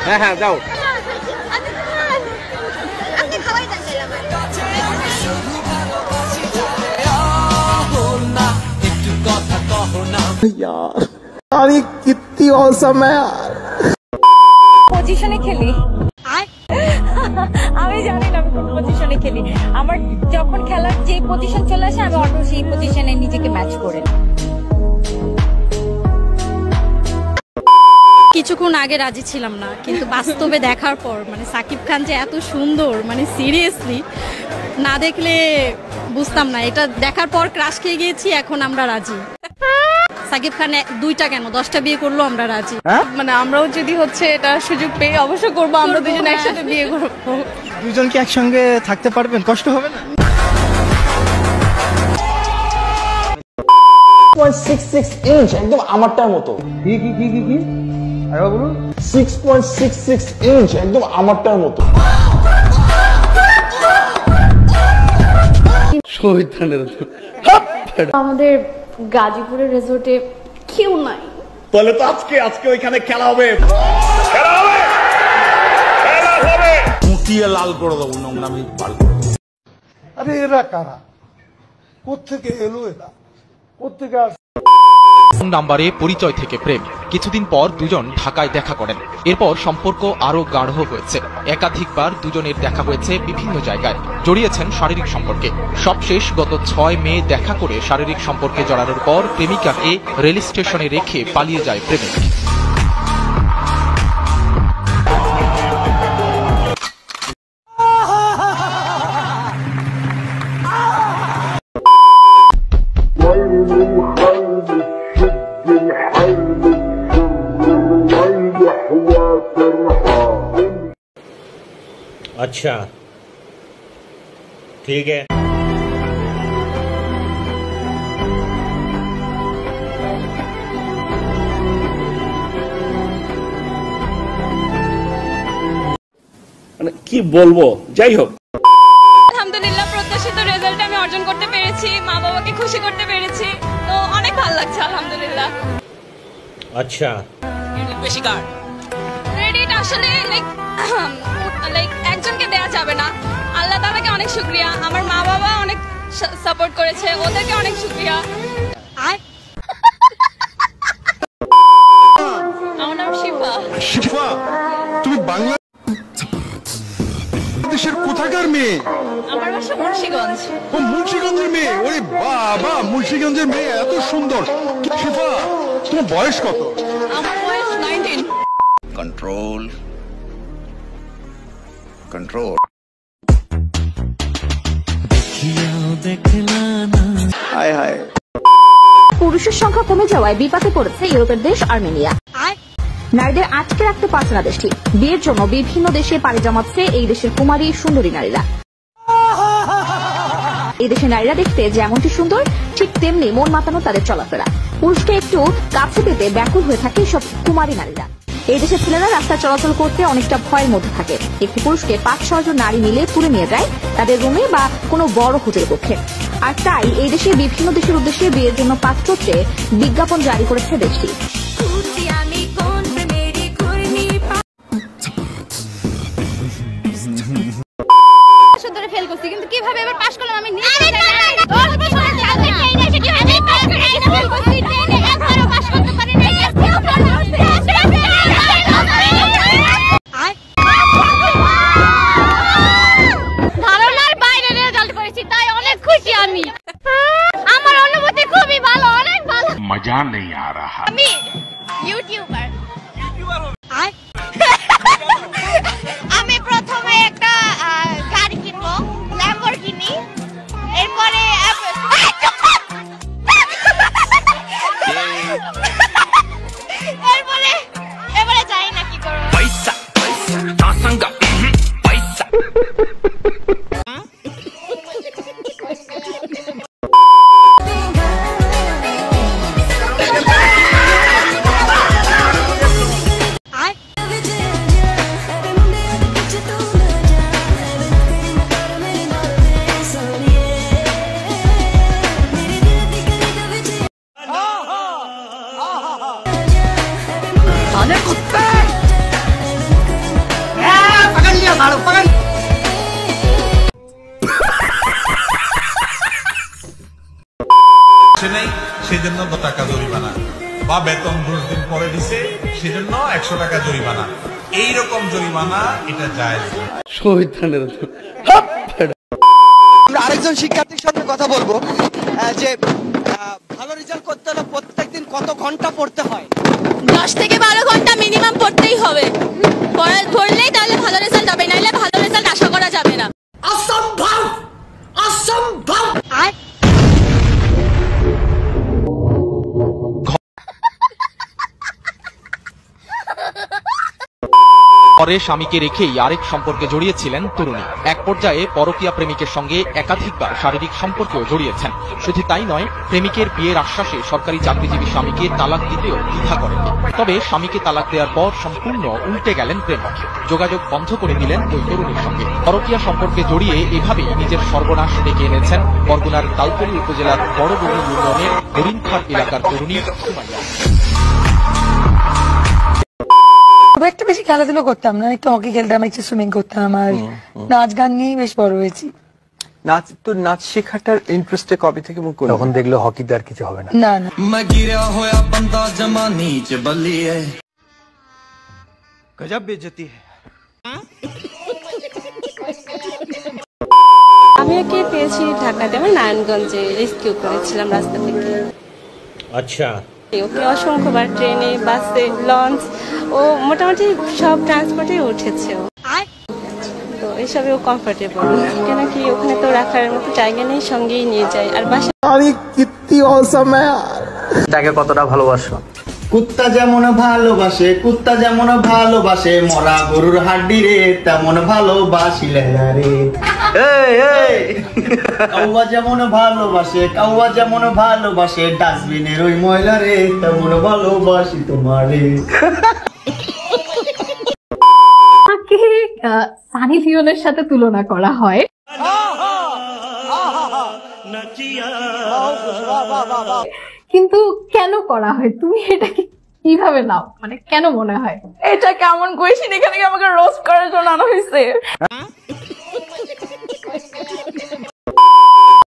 হ্যাঁ হ্যাঁ যাও। यार ये कितनी औसम है यार। পজিশনে খেলি আমি জানি না আমি কোন পজিশনে খেলি। আমার যখন খেলার যে পজিশন চলে আসে আমি অটো সেই পজিশনে নিজেকে ম্যাচ করে। কিছুক্ষণ আগে রাজি ছিলাম না, কিন্তু বাস্তবে দেখার পর মানে সাকিব খান যে এত সুন্দর, মানে সিরিয়াসলি না দেখলে বুঝতাম না। এটা দেখার পর ক্রাশ খেয়ে গিয়েছি, এখন আমরা রাজি। সাকিব খান 2টা কেন 10টা বিয়ে করলো, আমরা রাজি। মানে আমরাও যদি হচ্ছে এটা সুযোগ পেয়ে অবশ্য করবো, আমরা দুজন একসাথে বিয়ে করবো। দুজন কি একসঙ্গে থাকতে পারবেন? কষ্ট হবে না? 6.66 ইঞ্চ একদম আমারটার মতো। কি কি কি কি কি আরে বলুন। 6.66 ইঞ্চ একদম আমারটার মতো। আমাদের গাজীপুরের রিসোর্টে কেউ নাই, তাহলে তো আজকে ওইখানে খেলা হবে, খেলা হবে, খেলা হবে। মুটিয়ে লাল করে দেবো, নোংরামি পাল করে দেবো। আরে এরা কারা? কোত্থেকে এলো এরা? কোত্থেকে আসছে? নাম্বারে পরিচয় থেকে প্রেম, কিছুদিন পর দুজন ঢাকায় দেখা করেন। এরপর সম্পর্ক আরো গাঢ় হয়েছে। একাধিকবার দুজনের দেখা হয়েছে বিভিন্ন জায়গায়, জড়িয়েছেন শারীরিক সম্পর্কে। সবশেষ গত 6 মে দেখা করে শারীরিক সম্পর্কে জড়ানোর পর প্রেমিকাকে রেল স্টেশনে রেখে পালিয়ে যায় প্রেমিক। अच्छा ठीक है। মানে কি বলবো, যাই হোক আলহামদুলিল্লাহ প্রত্যাশিত রেজাল্ট আমি অর্জন করতে পেরেছি, মা বাবাকে খুশি করতে পেরেছি, তো অনেক ভালো লাগছে আলহামদুলিল্লাহ। আচ্ছা বেশি কার ক্রেডিট আসলে লাইক একজনকে দেয়া যাবে না। আল্লাহ তাআলাকে অনেক শুকরিয়া, আমার মা বাবা অনেক সাপোর্ট করেছে, ওদেরকে অনেক শুকরিয়া। আমার নাম শিফা। শিফা, তুমি বাংলাদেশের কোথাকার মেয়ে? আমার বাসা মুন্সিগঞ্জ। ও মুন্সিগঞ্জের মেয়ে? ওরে বাবা, মুন্সিগঞ্জের মেয়ে এত সুন্দর। শিফা, তোমার বয়স কত? আমার বয়স 19। Control control. Hi hi. পুরুষের সংখ্যা কমে যাওয়ায় বিপাকে পড়েছে ইউরোপের দেশ আর্মেনিয়া। নারীদের আটকে রাখতে পারছে না দেশটি। বিয়ের জন্য বিভিন্ন দেশে পাড়ি জমাচ্ছে এই দেশের কুমারী সুন্দরী নারীরা। এই দেশের নারীরা দেখতে যেমনটি সুন্দর, ঠিক তেমনি মন মাতানো তাদের চলাফেরা। পুরুষকে একটু কাছে পেতে ব্যাকুল হয়ে থাকে সব কুমারী নারীরা। এই দেশের ছেলেরা রাস্তায় চলাচল করতে অনেকটা ভয়ের মধ্যে থাকে। একটি পুরুষকে 5-6 জন নারী মিলে তুলে নিয়ে যায় তাদের রুমে বা কোনো বড় হোটেল কক্ষে। আর তাই এই দেশে বিভিন্ন দেশের উদ্দেশ্যে বিয়ের জন্য পাত্র চেয়ে বিজ্ঞাপন জারি করেছে দেশটি। ফেল করছি, কিন্তু কিভাবে এবার পাস করলাম আমি ধারণার বাইরে রেজাল্ট করেছি, তাই অনেক খুশি আমি। আমার অনুভূতি খুবই ভালো, অনেক ভালো। মজা নেই আ রাহা। আমি ইউটিউব সেজন্য টাকা জরিমানা, বা বেতন 10 দিন পরে দিছে সেজন্য 100 টাকা জরিমানা। এইরকম জরিমানা এটা জায়েজ না। আমরা আরেকজন শিক্ষার্থীর সঙ্গে কথা বলবো যে ভালো রেজাল্ট করতে হলে প্রত্যেকদিন কত ঘন্টা পড়তে হয়? 10 থেকে 12 ঘন্টা মিনিমাম পড়তেই হবে। পড়লেই তাহলে ভালো রেজাল্ট হবে, নাইলে ভালো রেজাল্ট আশা করা যাবে না। অসম্ভব, অসম্ভব। পরে স্বামীকে রেখেই আরেক সম্পর্কে জড়িয়েছিলেন তরুণী। এক পর্যায়ে পরকীয়া প্রেমিকের সঙ্গে একাধিকবার শারীরিক সম্পর্কেও জড়িয়েছেন। শুধু তাই নয়, প্রেমিকের বিয়ের আশ্বাসে সরকারি চাকরিজীবী স্বামীকে তালাক দিতেও দ্বিধা করেননি। তবে স্বামীকে তালাক দেওয়ার পর সম্পূর্ণ উল্টে গেলেন প্রেমিক, যোগাযোগ বন্ধ করে দিলেন ওই তরুণীর সঙ্গে। পরকীয়া সম্পর্কে জড়িয়ে এভাবেই নিজের সর্বনাশ ডেকে এনেছেন বরগুনার তালতলী উপজেলার বড়বগি ইউনিয়নের হরিণখাল এলাকার তরুণী সুমাইয়া। খুব একটা বেশি খেলাধুলো করতাম না, একটু হকি খেলতাম, একটু সুইমিং করতাম, আর নাচ গান নিয়ে বেশ বড় হয়েছি। নাচ তো, নাচ শেখাটার ইন্টারেস্টে কবে থেকে মুখ করলো? তখন দেখলো হকিতে আর কিছু হবে না। না না, গজব বেজতি। আমি একে পেয়েছি ঢাকাতে, আমি নারায়ণগঞ্জে রেস্কিউ করেছিলাম রাস্তা থেকে। আচ্ছা, ওকে অসংখ্যবার ট্রেনে, বাসে, লঞ্চ, ও মোটামুটি সব ট্রান্সপোর্টে উঠেছে। তো এসবে ও কমফোর্টেবল, কেন কি ওখানে তো রাখার মতো জায়গা নেই, সঙ্গেই নিয়ে যায়। আর বাসা তাকে কতটা ভালোবাসো? কুত্তা যেমন ভালোবাসে, কুত্তা যেমন ভালোবাসে মরা গরুর হাড্ডি রে, তেমন ভালোবাসিলে রে। কাউয়া যেমন ভালোবাসে, কাউয়া যেমন ভালোবাসে ডাস্টবিনের ওই ময়লা রে, তেমন ভালোবাসি তোমারে। তাকে সানি লিওনের সাথে তুলনা করা হয়। কিন্তু কেন করা হয়? তুমি এটাকে কিভাবে নাও, মানে কেন মনে হয়? এটা কেমন কোয়েশ্চেন, এখানে আমাকে রোস্ট করার জন্য আনা হয়েছে।